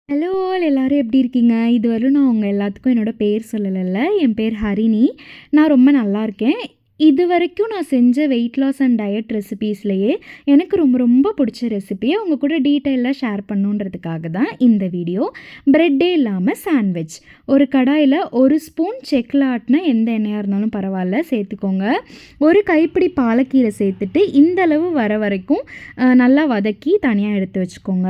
Hello all எல்லாரும் எப்படி இருக்கீங்க? இதுவரையும் நான் உங்க எல்லாத்துக்கும் என்னோட பேர் சொல்லலைல்ல. என் பேர் ஹரிணி. நான் ரொம்ப நல்லா இருக்கேன். இதுவரைக்கும் நான் செஞ்ச வெயிட் லாஸ் அண்ட் டயட் ரெசிபீஸ்லயே எனக்கு ரொம்ப ரொம்ப பிடிச்ச ரெசிபியை உங்க கூட டீட்டெயிலாக ஷேர் பண்ணணுன்றதுக்காக தான் இந்த வீடியோ. பிரெட்டே இல்லாமல் சாண்ட்விச். ஒரு கடாயில் ஒரு ஸ்பூன் செக்கில் ஆட்டின எந்த எண்ணெயாக இருந்தாலும் பரவாயில்ல சேர்த்துக்கோங்க. ஒரு கைப்பிடி பாலக்கீரை சேர்த்துட்டு இந்த அளவு வர வரைக்கும் நல்லா வதக்கி தனியாக எடுத்து வச்சுக்கோங்க.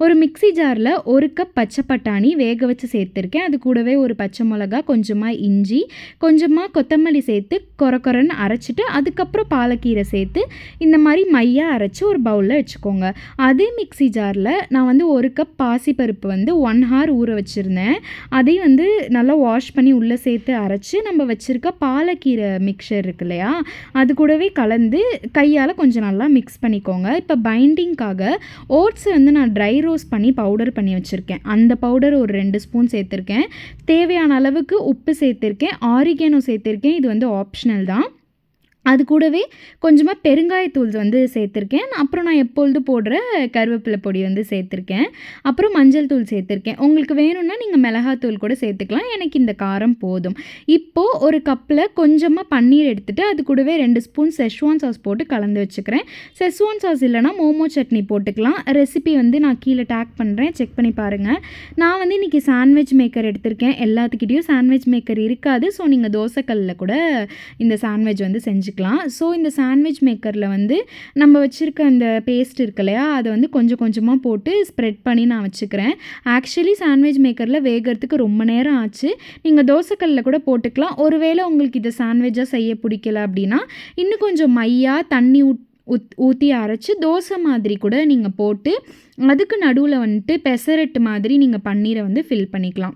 ஒரு மிக்ஸி ஜாரில் ஒரு கப் பச்சை பட்டாணி வேக வச்சு சேர்த்துருக்கேன். அது கூடவே ஒரு பச்சை மிளகா, கொஞ்சமாக இஞ்சி, கொஞ்சமாக கொத்தமல்லி சேர்த்து கொரன்னு அரைச்சிட்டு அதுக்கப்புறம் பாலக்கீரை சேர்த்து இந்த மாதிரி மையாக அரைச்சி ஒரு பவுலில் வச்சுக்கோங்க. அதே மிக்ஸி ஜாரில் நான் வந்து ஒரு கப் பாசிப்பருப்பு வந்து 1 ஹவர் ஊற வச்சுருந்தேன். அதையும் வந்து நல்லா வாஷ் பண்ணி உள்ளே சேர்த்து அரைச்சி நம்ம வச்சுருக்க பாலக்கீரை மிக்சர் இருக்கு இல்லையா, அது கூடவே கலந்து கையால் கொஞ்சம் நல்லா மிக்ஸ் பண்ணிக்கோங்க. இப்போ பைண்டிங்காக ஓட்ஸ் வந்து நான் ட்ரை ரோஸ்ட் பண்ணி பவுடர் பண்ணி வச்சுருக்கேன். அந்த பவுடர் ஒரு 2 ஸ்பூன் சேர்த்துருக்கேன். தேவையான அளவுக்கு உப்பு சேர்த்துருக்கேன். ஆரிகேனோ சேர்த்துருக்கேன். இது வந்து ஆப்ஷனல் தான். அது கூடவே கொஞ்சமாக பெருங்காயத்தூள் வந்து சேர்த்துருக்கேன். அப்புறம் நான் எப்பொழுது போடுற கருவேப்பிலை பொடி வந்து சேர்த்துருக்கேன். அப்புறம் மஞ்சள் தூள் சேர்த்துருக்கேன். உங்களுக்கு வேணும்னா நீங்கள் மிளகாத்தூள் கூட சேர்த்துக்கலாம். எனக்கு இந்த காரம் போதும். இப்போது ஒரு கப்பில் கொஞ்சமாக பன்னீர் எடுத்துகிட்டு அது கூடவே 2 ஸ்பூன் செஷ்வான் சாஸ் போட்டு கலந்து வச்சுக்கிறேன். செஷ்வான் சாஸ் இல்லைனா மோமோ சட்னி போட்டுக்கலாம். ரெசிபி வந்து நான் கீழே டேக் பண்ணுறேன், செக் பண்ணி பாருங்கள். நான் வந்து இன்றைக்கி சாண்ட்விச் மேக்கர் எடுத்திருக்கேன். எல்லாத்துக்கிட்டேயும் சாண்ட்விச் மேக்கர் இருக்காது. ஸோ நீங்கள் தோசைக்கல்லில் கூட இந்த சாண்ட்விச் வந்து செஞ்சுக்கலாம். ஸோ இந்த சாண்ட்விச் மேக்கரில் வந்து நம்ம வச்சுருக்க அந்த பேஸ்ட் இருக்கு இல்லையா, அதை வந்து கொஞ்சம் கொஞ்சமாக போட்டு ஸ்ப்ரெட் பண்ணி நான் வச்சுக்கிறேன். ஆக்சுவலி சாண்ட்விச் மேக்கரில் வேகிறதுக்கு ரொம்ப நேரம் ஆச்சு. நீங்கள் தோசைக்கல்லில் கூட போட்டுக்கலாம். ஒருவேளை உங்களுக்கு இதை சாண்ட்விச்சாக செய்ய பிடிக்கல அப்படின்னா இன்னும் கொஞ்சம் மையாக தண்ணி ஊற்றி அரைச்சி தோசை மாதிரி கூட நீங்கள் போட்டு அதுக்கு நடுவில் வந்துட்டு பெசரட்டு மாதிரி நீங்கள் பன்னீரை வந்து ஃபில் பண்ணிக்கலாம்.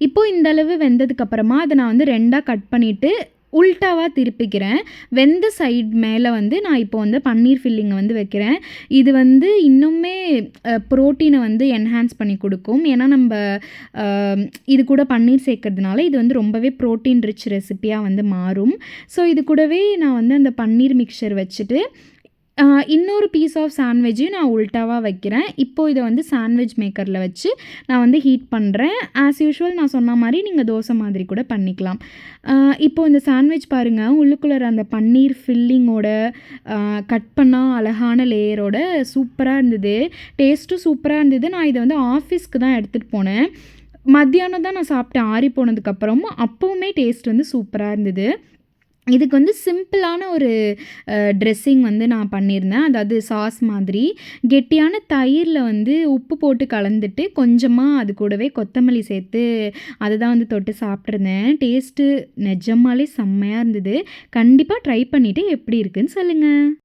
இப்போது இந்தளவு வெந்ததுக்கப்புறமா அதை நான் வந்து 2ஆக கட் பண்ணிவிட்டு உல்ட்டாவாக திருப்பிக்கிறேன். வெந்த சைட் மேலே வந்து நான் இப்போ வந்து பன்னீர் ஃபில்லிங்கை வந்து வைக்கிறேன். இது வந்து இன்னுமே ப்ரோட்டீனை வந்து என்ஹான்ஸ் பண்ணி கொடுக்கும். ஏன்னா நம்ம இது கூட பன்னீர் சேர்க்கறதுனால இது வந்து ரொம்பவே ப்ரோட்டீன் ரிச் ரெசிப்பியாக வந்து மாறும். ஸோ இது கூடவே நான் வந்து அந்த பன்னீர் மிக்சர் வச்சுட்டு இன்னொரு பீஸ் ஆஃப் சாண்ட்விட்சையும் நான் உல்ட்டாவாக வைக்கிறேன். இப்போது இதை வந்து சாண்ட்விச் மேக்கரில் வச்சு நான் வந்து ஹீட் பண்ணுறேன். ஆஸ் யூஷுவல் நான் சொன்ன மாதிரி நீங்கள் தோசை மாதிரி கூட பண்ணிக்கலாம். இப்போது இந்த சாண்ட்விச் பாருங்கள், உள்ளுக்குள்ளே அந்த பன்னீர் ஃபில்லிங்கோட கட் பண்ணால் அழகான லேயரோட சூப்பராக இருந்தது. டேஸ்ட்டும் சூப்பராக இருந்தது. நான் இதை வந்து ஆஃபீஸ்க்கு தான் எடுத்துகிட்டு போனேன். மத்தியானம் தான் நான் சாப்பிட்டேன். ஆறி போனதுக்கப்புறமும் அப்போவுமே டேஸ்ட் வந்து சூப்பராக இருந்தது. இதுக்கு வந்து சிம்பிளான ஒரு ட்ரெஸ்ஸிங் வந்து நான் பண்ணியிருந்தேன். அதாவது சாஸ் மாதிரி கெட்டியான தயிரில் வந்து உப்பு போட்டு கலந்துட்டு கொஞ்சமாக அது கூடவே கொத்தமல்லி சேர்த்து அதை தான் வந்து தொட்டு சாப்பிட்ருந்தேன். டேஸ்ட்டு நிஜமாலே செம்மையாக இருந்தது. கண்டிப்பாக ட்ரை பண்ணிவிட்டு எப்படி இருக்குன்னு சொல்லுங்கள்.